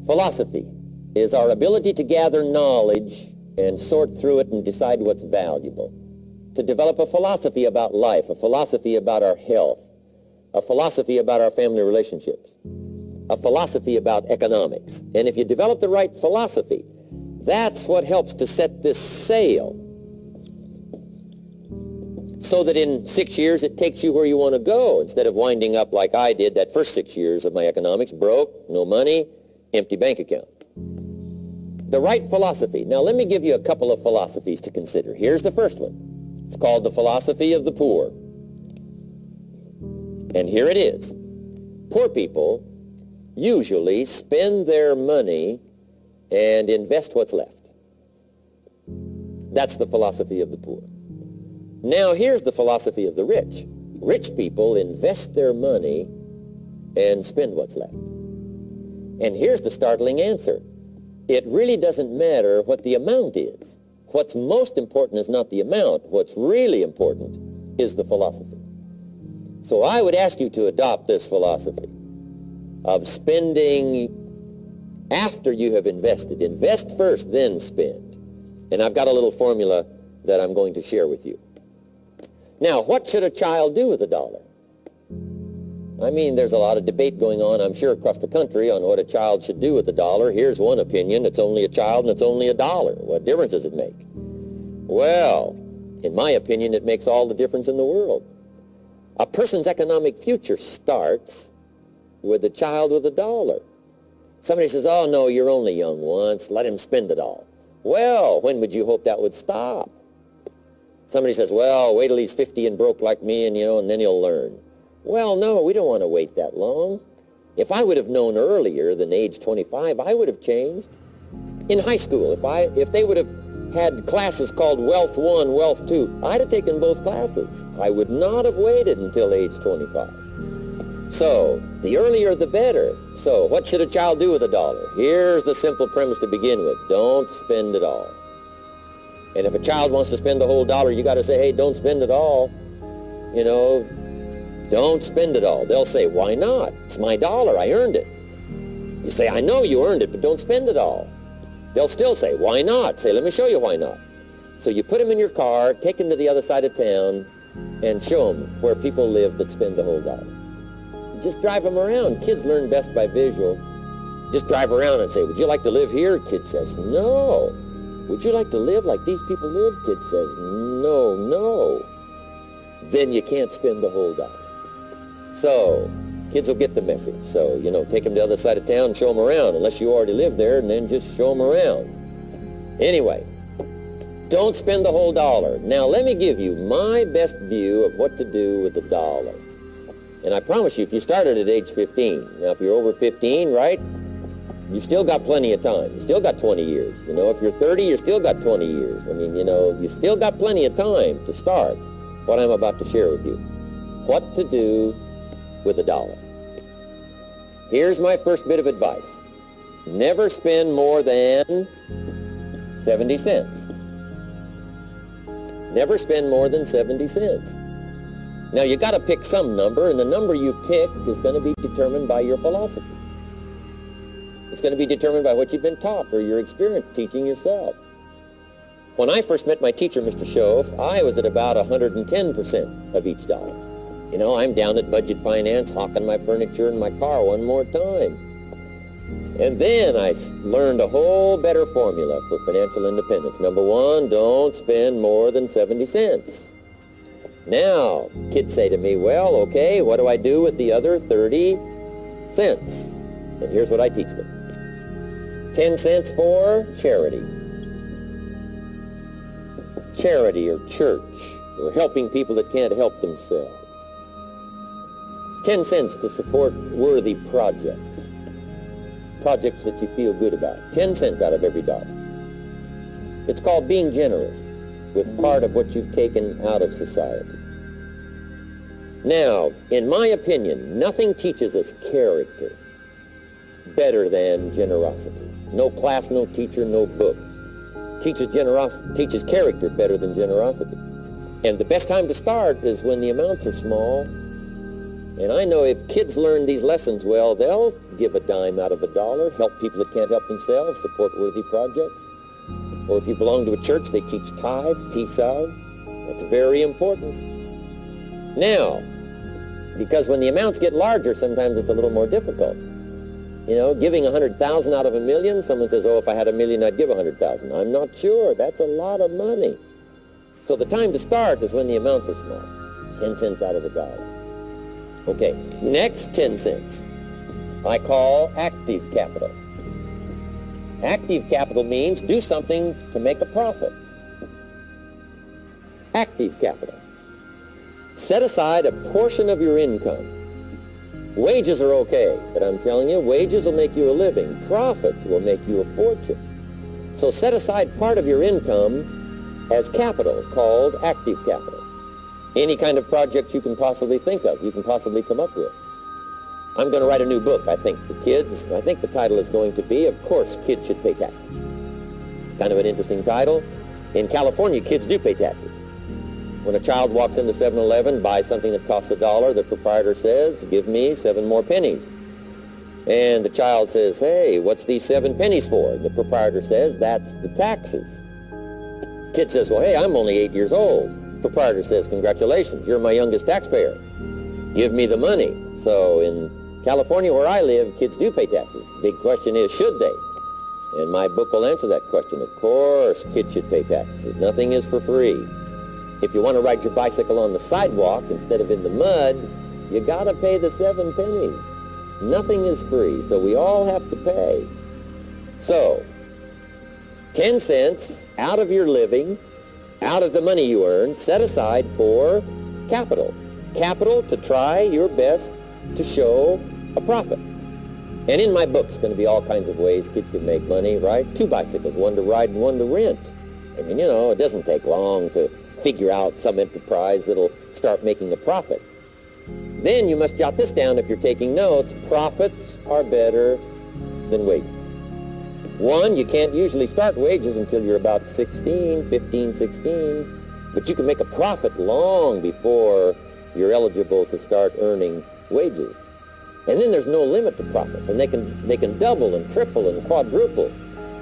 Philosophy is our ability to gather knowledge and sort through it and decide what's valuable. To develop a philosophy about life, a philosophy about our health, a philosophy about our family relationships, a philosophy about economics. And if you develop the right philosophy, that's what helps to set this sail so that in 6 years it takes you where you want to go instead of winding up like I did that first 6 years of my economics, broke, no money, empty bank account. The right philosophy. Now let me give you a couple of philosophies to consider. Here's the first one. It's called the philosophy of the poor. And here it is. Poor people usually spend their money and invest what's left. That's the philosophy of the poor. Now here's the philosophy of the rich. Rich people invest their money and spend what's left. And here's the startling answer. It really doesn't matter what the amount is. What's most important is not the amount. What's really important is the philosophy. So I would ask you to adopt this philosophy of spending after you have invested. Invest first, then spend. And I've got a little formula that I'm going to share with you. Now, what should a child do with $1? I mean, there's a lot of debate going on, I'm sure, across the country on what a child should do with $1. Here's one opinion. It's only a child and it's only $1. What difference does it make? Well, in my opinion, it makes all the difference in the world. A person's economic future starts with a child with $1. Somebody says, oh, no, you're only young once. Let him spend it all. Well, when would you hope that would stop? Somebody says, well, wait till he's 50 and broke like me and, and then he'll learn. Well, no, we don't want to wait that long. If I would have known earlier than age 25, I would have changed. In high school, if they would have had classes called Wealth 1, Wealth 2, I'd have taken both classes. I would not have waited until age 25. So, the earlier the better. So, what should a child do with $1? Here's the simple premise to begin with. Don't spend it all. And if a child wants to spend the whole $1, you got to say, hey, don't spend it all. Don't spend it all. They'll say, why not? It's my $1. I earned it. You say, I know you earned it, but don't spend it all. They'll still say, why not? Say, let me show you why not. So you put them in your car, take them to the other side of town, and show them where people live that spend the whole $1. Just drive them around. Kids learn best by visual. Just drive around and say, would you like to live here? Kid says, no. Would you like to live like these people live? Kid says, no, no. Then you can't spend the whole $1. So, kids will get the message. So, take them to the other side of town and show them around, unless you already live there, and then just show them around. Anyway, don't spend the whole $1. Now, let me give you my best view of what to do with $1. And I promise you, if you started at age 15, now if you're over 15, right, you've still got plenty of time. You still got 20 years. If you're 30, you still got 20 years. I mean, you still got plenty of time to start what I'm about to share with you. What to do with $1. Here's my first bit of advice. Never spend more than 70 cents. Never spend more than 70 cents. Now, you got to pick some number, and the number you pick is going to be determined by your philosophy. It's going to be determined by what you've been taught or your experience teaching yourself. When I first met my teacher, Mr. Schoaf, I was at about 110% of each $1. I'm down at budget finance, hawking my furniture and my car one more time. And then I learned a whole better formula for financial independence. Number one, don't spend more than 70 cents. Now, kids say to me, well, okay, what do I do with the other 30 cents? And here's what I teach them. 10 cents for charity. Charity or church, or helping people that can't help themselves. 10 cents to support worthy projects. Projects that you feel good about. 10 cents out of every $1. It's called being generous with part of what you've taken out of society. Now, in my opinion, nothing teaches us character better than generosity. No class, no teacher, no book teaches character better than generosity. And the best time to start is when the amounts are small And I know if kids learn these lessons well, they'll give a dime out of a dollar, help people that can't help themselves, support worthy projects. Or if you belong to a church, they teach tithe, peace of. That's very important. Now, because when the amounts get larger, sometimes it's a little more difficult. You know, giving 100,000 out of a million, someone says, oh, if I had a million, I'd give 100,000. I'm not sure. That's a lot of money. So the time to start is when the amounts are small. 10 cents out of a dollar. Okay, next 10 cents I call active capital. Active capital means do something to make a profit. Active capital. Set aside a portion of your income. Wages are okay, but I'm telling you, wages will make you a living. Profits will make you a fortune. So set aside part of your income as capital, called active capital. Any kind of project you can possibly think of, you can possibly come up with. I'm going to write a new book, I think, for kids. I think the title is going to be, Of Course Kids Should Pay Taxes. It's kind of an interesting title. In California, kids do pay taxes. When a child walks into 7-Eleven, buys something that costs $1, the proprietor says, give me 7 more pennies. And the child says, hey, what's these 7 pennies for? The proprietor says, that's the taxes. Kid says, well, hey, I'm only 8 years old. Proprietor says, congratulations, you're my youngest taxpayer. Give me the money. So in California, where I live, kids do pay taxes. Big question is, should they? And my book will answer that question. Of course, kids should pay taxes. Nothing is for free. If you want to ride your bicycle on the sidewalk instead of in the mud, you got to pay the 7 pennies. Nothing is free, so we all have to pay. So, 10 cents out of your living, out of the money you earn, set aside for capital. Capital to try your best to show a profit. And in my book, it's going to be all kinds of ways kids can make money, right? 2 bicycles, one to ride and one to rent. I mean, you know, it doesn't take long to figure out some enterprise that'll start making a profit. Then you must jot this down if you're taking notes. Profits are better than wages. 1, you can't usually start wages until you're about 16, 15, 16, but you can make a profit long before you're eligible to start earning wages. And then there's no limit to profits, and they can double and triple and quadruple.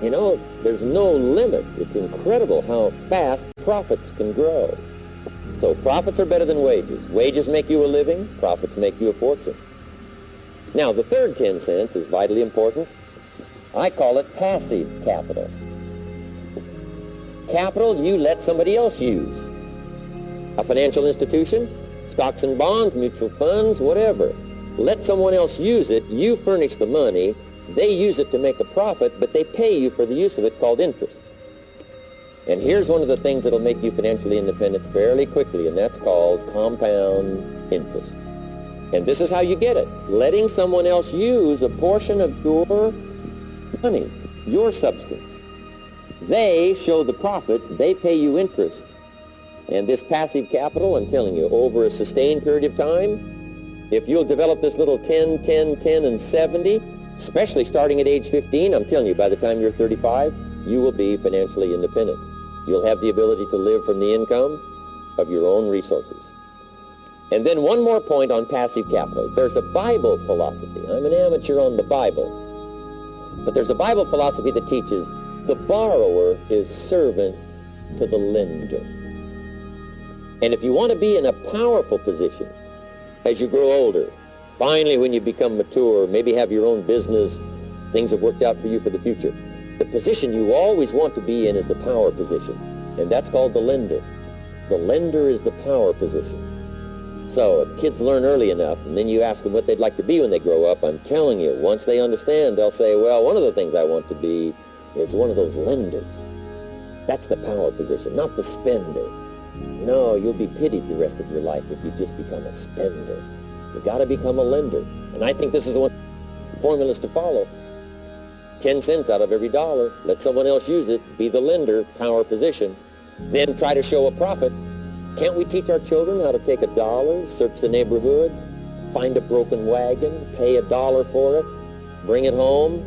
You know, there's no limit. It's incredible how fast profits can grow. So profits are better than wages. Wages make you a living, profits make you a fortune. Now, the third 10 cents is vitally important. I call it passive capital. Capital you let somebody else use. A financial institution, stocks and bonds, mutual funds, whatever. Let someone else use it, you furnish the money, they use it to make a profit, but they pay you for the use of it, called interest. And here's one of the things that'll make you financially independent fairly quickly, and that's called compound interest. And this is how you get it. Letting someone else use a portion of your money, your substance. They show the profit, they pay you interest. And this passive capital, I'm telling you, over a sustained period of time, if you'll develop this little 10, 10, 10, and 70, especially starting at age 15, I'm telling you, by the time you're 35, you will be financially independent. You'll have the ability to live from the income of your own resources. And then one more point on passive capital. There's a Bible philosophy. I'm an amateur on the Bible. But there's a Bible philosophy that teaches the borrower is servant to the lender. And if you want to be in a powerful position as you grow older, finally when you become mature, maybe have your own business, things have worked out for you for the future, the position you always want to be in is the power position, and that's called the lender. The lender is the power position. So if kids learn early enough, and then you ask them what they'd like to be when they grow up, I'm telling you, once they understand, they'll say, well, one of the things I want to be is one of those lenders. That's the power position, not the spender. No, you'll be pitied the rest of your life if you just become a spender. You got to become a lender. And I think this is the one formulas to follow. 10 cents out of every dollar. Let someone else use it. Be the lender, power position. Then try to show a profit. Can't we teach our children how to take $1, search the neighborhood, find a broken wagon, pay $1 for it, bring it home,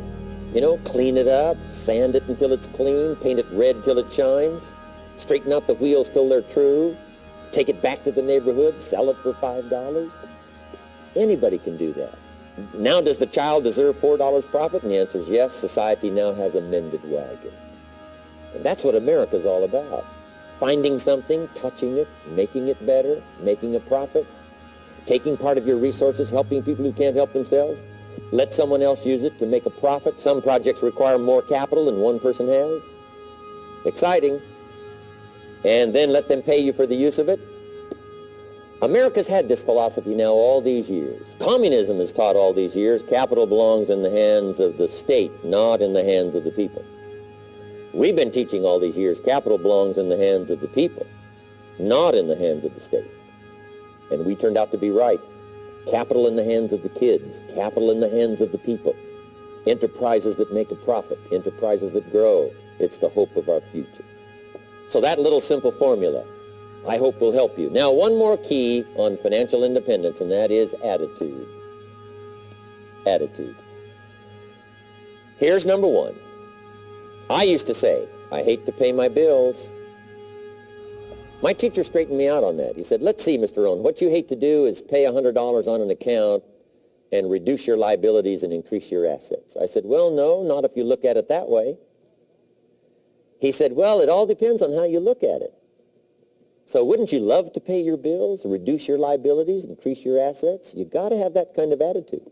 you know, clean it up, sand it until it's clean, paint it red till it shines, straighten out the wheels till they're true, take it back to the neighborhood, sell it for $5? Anybody can do that. Now, does the child deserve $4 profit? And the answer is yes. Society now has a mended wagon. And that's what America's all about. Finding something, touching it, making it better, making a profit, taking part of your resources, helping people who can't help themselves. Let someone else use it to make a profit. Some projects require more capital than one person has. Exciting. And then let them pay you for the use of it. America's had this philosophy now all these years. Communism has taught all these years capital belongs in the hands of the state, not in the hands of the people. We've been teaching all these years capital belongs in the hands of the people, not in the hands of the state. And we turned out to be right. Capital in the hands of the kids, capital in the hands of the people. Enterprises that make a profit, enterprises that grow. It's the hope of our future. So that little simple formula, I hope, will help you. Now, one more key on financial independence, and that is attitude. Attitude. Here's number one. I used to say, I hate to pay my bills. My teacher straightened me out on that. He said, let's see, Mr. Rohn, what you hate to do is pay $100 on an account and reduce your liabilities and increase your assets. I said, well, no, not if you look at it that way. He said, well, it all depends on how you look at it. So wouldn't you love to pay your bills, reduce your liabilities, increase your assets? You got to have that kind of attitude.